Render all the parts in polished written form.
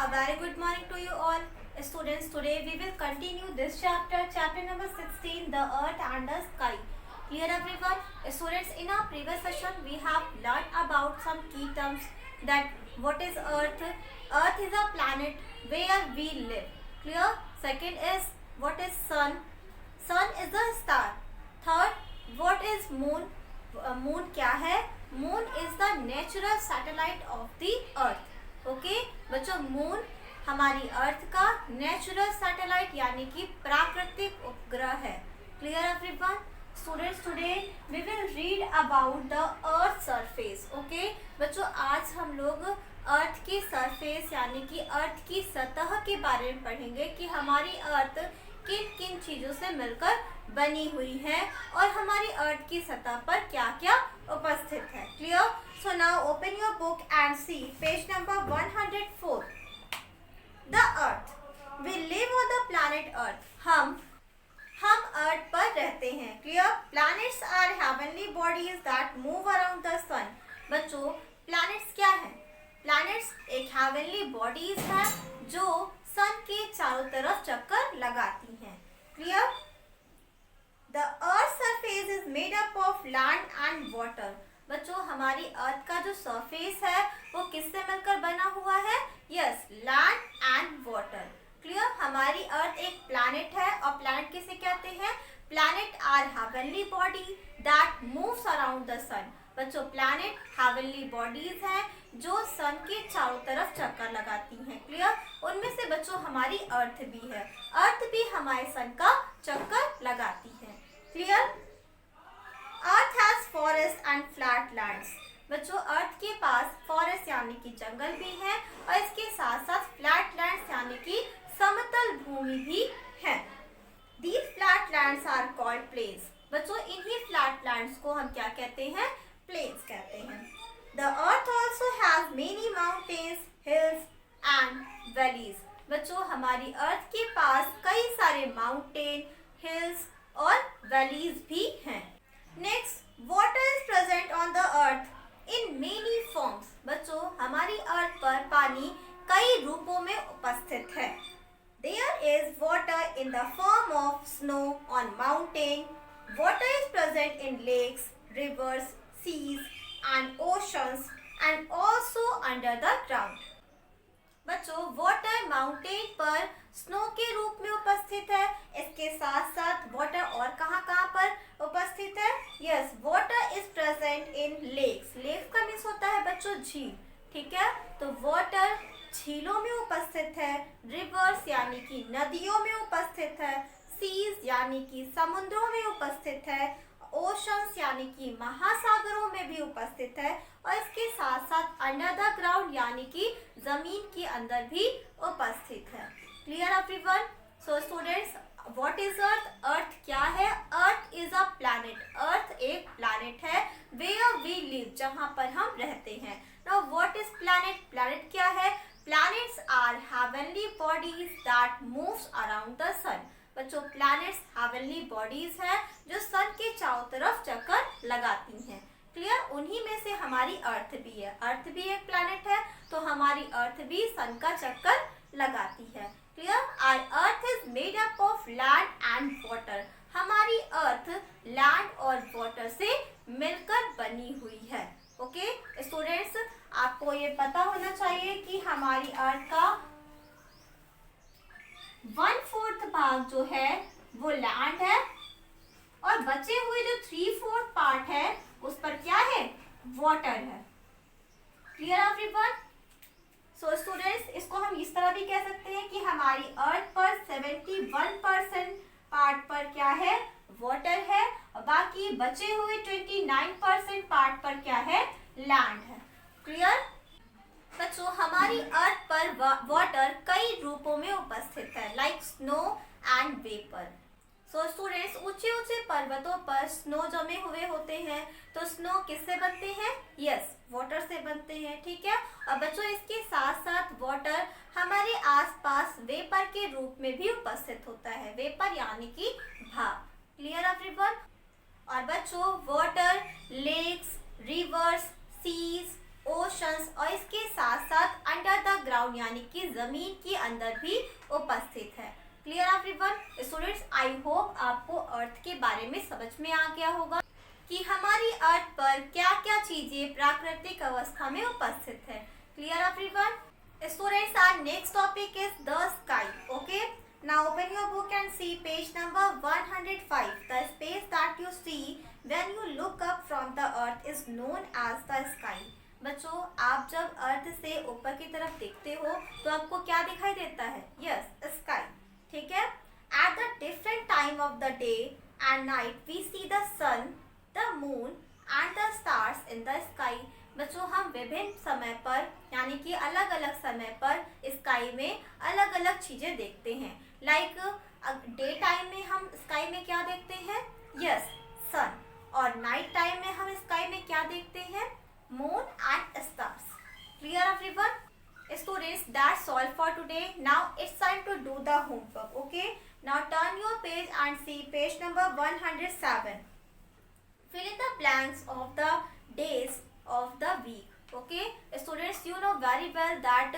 A very good morning to you all. Students, today we will continue this chapter, chapter number 16, the earth and the sky. Clear everyone? Students, in our previous session we have learned about some key terms, that what is earth? Earth is a planet where we live. Clear? Second is what is sun? Sun is a star. Third, what is moon? Moon क्या है? Moon is the natural satellite of the earth. Okay बच्चों, moon हमारी अर्थ का natural satellite यानी कि प्राकृतिक उपग्रह है. Clear everyone? Students, today we will read about the earth surface. Okay बच्चों, आज हम लोग अर्थ की सरफेस यानी कि अर्थ की सतह के बारे में पढ़ेंगे कि हमारी अर्थ किन किन चीज़ों से मिलकर बनी हुई है और हमारी अर्थ की सतह पर क्या क्या उपस्थित है. Clear? So now open your book and see page number 104. The Earth. We live on the planet Earth. हम अर्थ पर रहते हैं. Clear? Planets are heavenly bodies that move around the sun. बच्चों, planets क्या है? Planets एक heavenly bodies है जो सन के चारों तरफ चक्कर लगाती हैं. Clear? The Earth's surface is made up of land and water. बच्चों, हमारी अर्थ का जो सरफेस है वो किससे मिलकर बना हुआ है? Yes, land and water. Clear? हमारी अर्थ एक प्लैनेट है और प्लैनेट किसे कहते हैं? Planet are heavenly body that moves around the sun. बच्चों, प्लैनेट हेवनली बॉडीज हैं जो सन के चारों तरफ चक्कर लगाती हैं. क्लियर? उनमें से बच्चों हमारी अर्थ भी है. अर्थ भी हमारे सन का चक्कर लगाती है. Clear? Earth has forest and flat lands. बच्चों, अर्थ के पास फॉरेस्ट यानी कि जंगल भी है और इसके साथ साथ फ्लैट लैंड्स यानी कि समतल भूमि भी है. These flat lands are called plains. बच्चों, इन्हीं फ्लैट लैंड्स को हम क्या कहते हैं? प्लेन्स कहते हैं. The earth also has many mountains, hills and valleys. बच्चों, हमारी अर्थ के पास कई सारे माउंटेन, हिल्स और वैलीज भी हैं. Next, water is present on the earth in many forms. बच्चों, हमारी अर्थ पर पानी कई रूपों में उपस्थित है. There is water in the form of snow on mountain. Water is present in lakes, rivers, seas and oceans and also under the ground. बच्चों, वाटर माउंटेन पर स्नो के रूप में उपस्थित है. इसके साथ साथ वाटर और कहाँ कहाँ पर उपस्थित है? Yes, water is present in lakes. Lakes का मीन्स होता है बच्चों झील. ठीक है, तो वाटर झीलों में उपस्थित है. रिवर्स यानी कि नदियों में उपस्थित है. सीज यानी कि समुद्रों में उपस्थित है. ओशंस यानी कि महासागरों में भी उपस्थित है. और इसके साथ साथ अंडर द ग्राउंड यानी कि जमीन के अंदर भी उपस्थित है. Clear everyone? So students, what is Earth? Earth क्या है? Earth is a planet. अर्थ एक प्लैनेट है वेयर वी लिव, जहां पर हम रहते हैं. Now what is planet? Planet क्या है? Planets are heavenly bodies that moves around the sun. बच्चों, प्लैनेट्स हेवनली बॉडीज हैं जो सन के चारों तरफ चक्कर लगाती हैं. क्लियर? उन्हीं में से हमारी अर्थ भी है. अर्थ भी एक प्लैनेट है तो हमारी अर्थ भी सन का चक्कर लगाती है. Clear? Our earth is made up of land and water. हमारी अर्थ लैंड और वाटर से मिलकर बनी हुई है. ओके स्टूडेंट्स, आपको ये पता होना चाहिए कि हमारी अर्थ का 1/4 भाग जो है वो लैंड है और बचे हुए जो 3/4 पार्ट है उस पर क्या है? वाटर है. Clear everyone? सो स्टूडेंट्स, इसको हम इस तरह भी कह सकते हैं कि हमारी अर्थ पर 71% पार्ट पर क्या है? वाटर है और बाकी बचे हुए 29% पार्ट पर क्या है? लैंड है. क्लियर? बच्चों, हमारी अर्थ पर वाटर कई रूपों में उपस्थित है, like snow and vapour. So students, ऊंचे ऊंचे पर्वतों पर स्नो जमे हुए होते हैं. तो स्नो किससे बनते हैं? यस, वाटर से बनते हैं. ठीक है. और बच्चों, इसके साथ साथ वाटर हमारे आसपास वेपर के रूप में भी उपस्थित होता है. वेपर यानी कि भाप. Clear everyone? और बच्चों, water, lakes, rivers, seas, oceans और इसके साथ साथ अंडर द ग्राउंड यानी कि जमीन के अंदर भी उपस्थित है। Clear everyone? Students, I hope आपको अर्थ के बारे में समझ में आ गया होगा कि हमारी अर्थ पर क्या क्या चीजें प्राकृतिक अवस्था में उपस्थित है। Clear everyone? Students, our next topic is the sky. Okay, now open your book and see page number 105. The space that you see when you look up from the earth is known as the sky. बच्चों, आप जब अर्थ से ऊपर की तरफ देखते हो तो आपको क्या दिखाई देता है? Yes, sky. ठीक है। At the different time of the day and night we see the sun, the moon and the stars in the sky. बच्चों, हम विभिन्न समय पर यानी कि अलग अलग समय पर स्काई में अलग अलग चीजें देखते हैं। लाइक डे टाइम में हम स्काई में क्या देखते हैं? यस, सन। और नाइट टाइम में हम स्काई में क्या देखते हैं? Moon and stars. Clear everyone? Students, that's all for today. Now it's time to do the homework. Okay, now turn your page and see page number 107. Fill in the blanks of the days of the week. Okay, students, you know very well that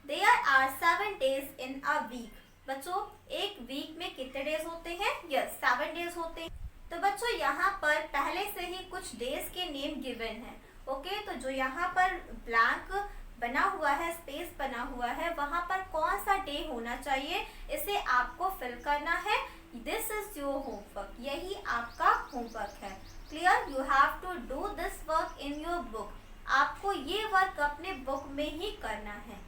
there are 7 days in a week. बच्चों, एक week में कितने days होते हैं? Yes, 7 days होते हैं। तो बच्चों, यहाँ पर पहले से ही कुछ डेज के नेम गिवन है। ओके, तो जो यहाँ पर ब्लैंक बना हुआ है, स्पेस बना हुआ है, वहाँ पर कौन सा डे होना चाहिए, इसे आपको फिल करना है। दिस इज योर होमवर्क, यही आपका होमवर्क है। Clear? You have to do this work in your book. आपको ये वर्क अपने बुक में ही करना है।